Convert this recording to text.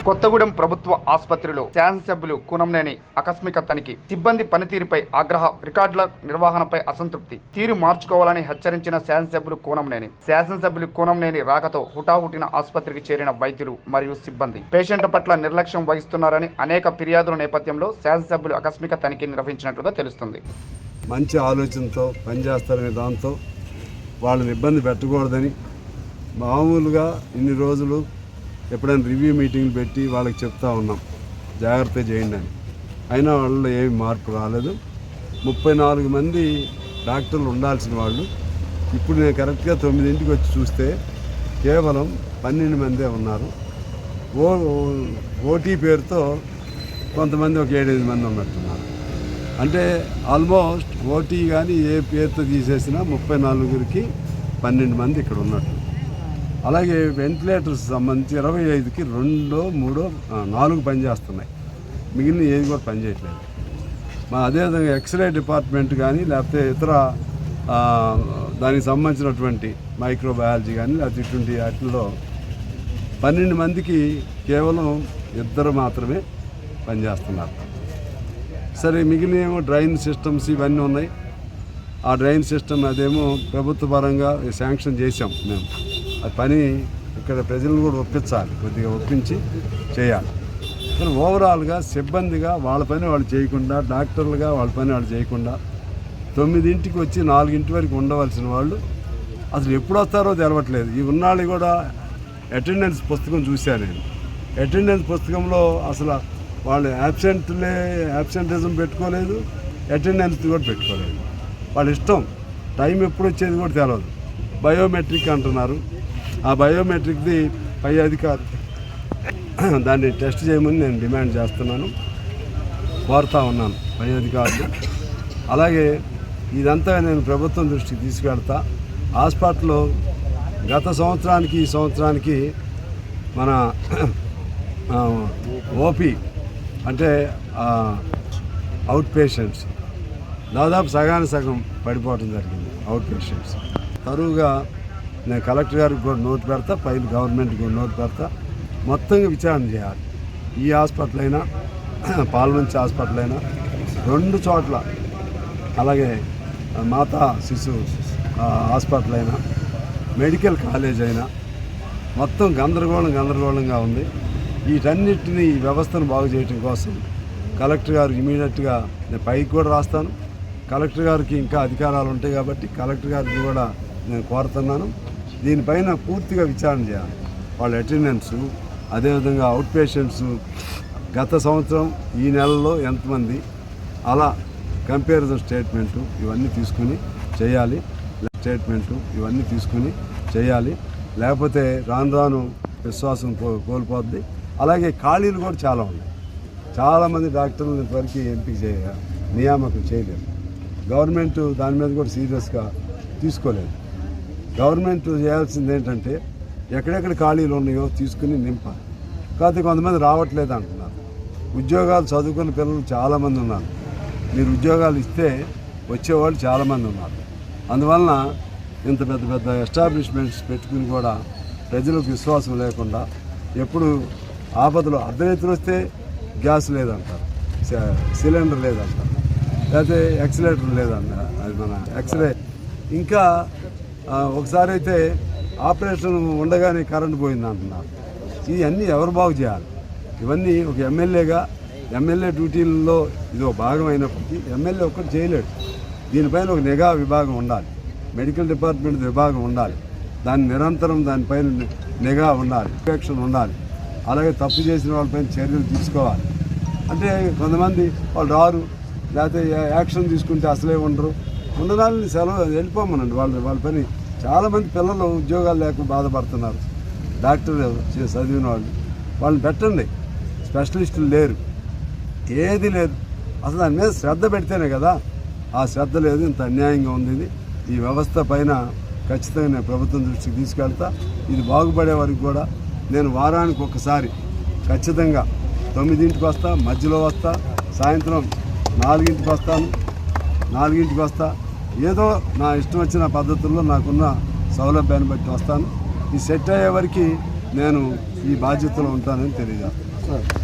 కొత్తగూడెం ప్రభుత్వ ఆసుపత్రిలో శాసనసభ్యులు కూనంనేని ఆకస్మిక తనిఖీ, సిబ్బంది పనితీరుపై ఆగ్రహం, రికార్డుల నిర్వహణపై అసంతృప్తి, తీరు మార్చుకోవాలని హెచ్చరించిన శాసనసభ్యులు కూనంనేని రాకతో హుటాహుటిన ఆసుపత్రికి చేరిన వైద్యులు మరియు సిబ్బంది పేషెంట్ల పట్ల నిర్లక్ష్యం వహిస్తున్నారని అనేక ఫిర్యాదుల నేపథ్యంలో శాసనసభ్యులు ఆకస్మిక తనిఖీ నిర్వహించినట్లుగా తెలుస్తుంది. మంచి ఆలోచనతో పనిచేస్తారనే దాంతో వాళ్ళని ఇబ్బంది పెట్టకూడదని మామూలుగా ఇన్ని రోజులు ఎప్పుడైనా రివ్యూ మీటింగ్లు పెట్టి వాళ్ళకి చెప్తా ఉన్నాం, జాగ్రత్త చేయండి అని. అయినా వాళ్ళలో ఏమి మార్పు రాలేదు. 34 మంది డాక్టర్లు ఉండాల్సిన వాళ్ళు ఇప్పుడు నేను కరెక్ట్గా 9ంటికి వచ్చి చూస్తే కేవలం 12 మందే ఉన్నారు. ఓటీ పేరుతో కొంతమంది ఒక 7-8 మంది ఉన్నట్టున్నారు. అంటే ఆల్మోస్ట్ ఓటీ కానీ ఏ పేరుతో తీసేసినా 34కి 12 మంది ఇక్కడ ఉన్నట్టు. అలాగే వెంటిలేటర్స్ సంబంధించి 25కి 2, 3, 4 పనిచేస్తున్నాయి, మిగిలిన ఏది కూడా పనిచేయట్లేదు. అదేవిధంగా ఎక్స్రే డిపార్ట్మెంట్ కానీ లేకపోతే ఇతర దానికి సంబంధించినటువంటి మైక్రోబయాలజీ కానీ లేకపోతే ఇటువంటి వాటిల్లో 12 మందికి కేవలం 2 మాత్రమే పనిచేస్తున్నారు. సరే, మిగిలినేమో డ్రైన్ సిస్టమ్స్ ఇవన్నీ ఉన్నాయి. ఆ డ్రైన్ సిస్టమ్ అదేమో ప్రభుత్వ పరంగా శాంక్షన్ చేసాం మేము. ఆ పని ఇక్కడ ప్రజలను కూడా ఒప్పించాలి, కొద్దిగా ఒప్పించి చేయాలి. కానీ ఓవరాల్గా సిబ్బందిగా వాళ్ళ పని వాళ్ళు చేయకుండా, డాక్టర్లుగా వాళ్ళ పని వాళ్ళు చేయకుండా 9ంటికి వచ్చి 4 వరకు ఉండవలసిన వాళ్ళు అసలు ఎప్పుడు వస్తారో తెలవట్లేదు. ఈ ఉన్నాళ్ళు కూడా అటెండెన్స్ పుస్తకం చూశాను నేను. అటెండెన్స్ పుస్తకంలో అసలు వాళ్ళు యాబ్సెంటిజం పెట్టుకోలేదు, అటెండెన్స్ కూడా పెట్టుకోలేదు. వాళ్ళ ఇష్టం, టైం ఎప్పుడు వచ్చేది కూడా తెలియదు. బయోమెట్రిక్ అంటున్నారు. ఆ బయోమెట్రిక్ది పై అధికారి దాన్ని టెస్ట్ చేయమని నేను డిమాండ్ చేస్తున్నాను, కోరుతా ఉన్నాను పై అధికారులు. అలాగే ఇదంతా నేను ప్రభుత్వం దృష్టికి తీసుకెళ్తా. హాస్పిటల్లో గత సంవత్సరానికి ఈ సంవత్సరానికి మన ఓపీ అంటే అవుట్ పేషెంట్స్ దాదాపు సగానికి సగం పడిపోవడం జరిగింది. అవుట్ పేషెంట్స్ తరువుగా నేను కలెక్టర్ గారికి కూడా నోటు పెడతా, పైన గవర్నమెంట్కి కూడా నోటు పెడతా. మొత్తంగా విచారణ చేయాలి. ఈ హాస్పిటల్ అయినా పాల్మంచి హాస్పిటల్ అయినా 2 చోట్ల, అలాగే మాతా శిశు హాస్పిటల్ అయినా మెడికల్ కాలేజ్ అయినా మొత్తం గందరగోళంగా ఉంది. వీటన్నిటిని ఈ వ్యవస్థను బాగు చేయడం కోసం కలెక్టర్ గారు ఇమీడియట్గా నేను పైకి కూడా రాస్తాను. కలెక్టర్ గారికి ఇంకా అధికారాలు ఉంటాయి కాబట్టి కలెక్టర్ గారికి కూడా నేను కోరుతున్నాను, దీనిపైన పూర్తిగా విచారణ చేయాలి. వాళ్ళ అటెండెన్స్, అదేవిధంగా అవుట్ పేషెంట్స్ గత సంవత్సరం ఈ నెలలో ఎంతమంది, అలా కంపారిజన్ స్టేట్మెంటు ఇవన్నీ తీసుకుని చేయాలి. లేకపోతే రాను విశ్వాసం కోల్పోద్ది. అలాగే ఖాళీలు కూడా చాలా ఉన్నాయి. చాలామంది డాక్టర్లు ఇంతవరకు ఎంపిక నియామకం చేయలేదు. గవర్నమెంట్ దాని మీద కూడా సీరియస్గా తీసుకోలేదు. గవర్నమెంట్ చేయాల్సింది ఏంటంటే ఎక్కడెక్కడ ఖాళీలు ఉన్నాయో తీసుకుని నింపాలి. కాకపోతే కొంతమంది రావట్లేదు అంటున్నారు. ఉద్యోగాలు చదువుకున్న పిల్లలు చాలామంది ఉన్నారు. మీరు ఉద్యోగాలు ఇస్తే వచ్చేవాళ్ళు చాలామంది ఉన్నారు. అందువలన ఇంత పెద్ద ఎస్టాబ్లిష్మెంట్స్ పెట్టుకుని కూడా ప్రజలకు విశ్వాసం లేకుండా ఎప్పుడు ఆపదలో అర్ధరాత్రి వస్తే గ్యాస్ లేదంటారు, సిలిండర్ లేదంటారు, లేకపోతే ఎక్సిలేటర్ లేదంటారు, అది మన ఎక్స్రే. ఇంకా ఒకసారి అయితే ఆపరేషన్ ఉండగానే కరెంట్ పోయింది అంటున్నారు. ఇవన్నీ ఎవరు బాగు చేయాలి? ఇవన్నీ ఒక ఎమ్మెల్యే డ్యూటీల్లో ఇది ఒక భాగం అయినప్పటికీ ఎమ్మెల్యే ఒక్కటి చేయలేడు. దీనిపైన ఒక నిఘా విభాగం ఉండాలి, మెడికల్ డిపార్ట్మెంట్ విభాగం ఉండాలి. దాన్ని నిరంతరం దానిపైన నిఘా ఉండాలి, ఇన్స్పెక్షన్ ఉండాలి. అలాగే తప్పు చేసిన వాళ్ళపైన చర్యలు తీసుకోవాలి. అంటే కొంతమంది వాళ్ళు రారు, లేకపోతే యాక్షన్ తీసుకుంటే అసలే ఉండడాన్ని సెలవు వెళ్ళిపోమనండి. వాళ్ళ పని. చాలామంది పిల్లలు ఉద్యోగాలు లేక బాధపడుతున్నారు. డాక్టర్ చదివిన వాళ్ళని పెట్టండి. స్పెషలిస్టులు లేరు, ఏది లేదు. అసలు దాని మీద శ్రద్ధ పెడితేనే కదా. ఆ శ్రద్ధ లేదు. ఇంత అన్యాయంగా ఉంది ఇది. ఈ వ్యవస్థ పైన ఖచ్చితంగా నేను ప్రభుత్వం దృష్టికి తీసుకెళ్తా. ఇది బాగుపడే వరకు కూడా నేను వారానికి ఒకసారి ఖచ్చితంగా 9ంటికి వస్తా, మధ్యలో వస్తా, సాయంత్రం 4ంటికి వస్తాను, 4ంటికి వస్తా. ఏదో నా ఇష్టం వచ్చిన పద్ధతుల్లో నాకున్న సౌలభ్యాన్ని బట్టి వస్తాను. ఈ సెట్ అయ్యే వరకు నేను ఈ బాధ్యతలో ఉంటానని తెలియజేస్తాను.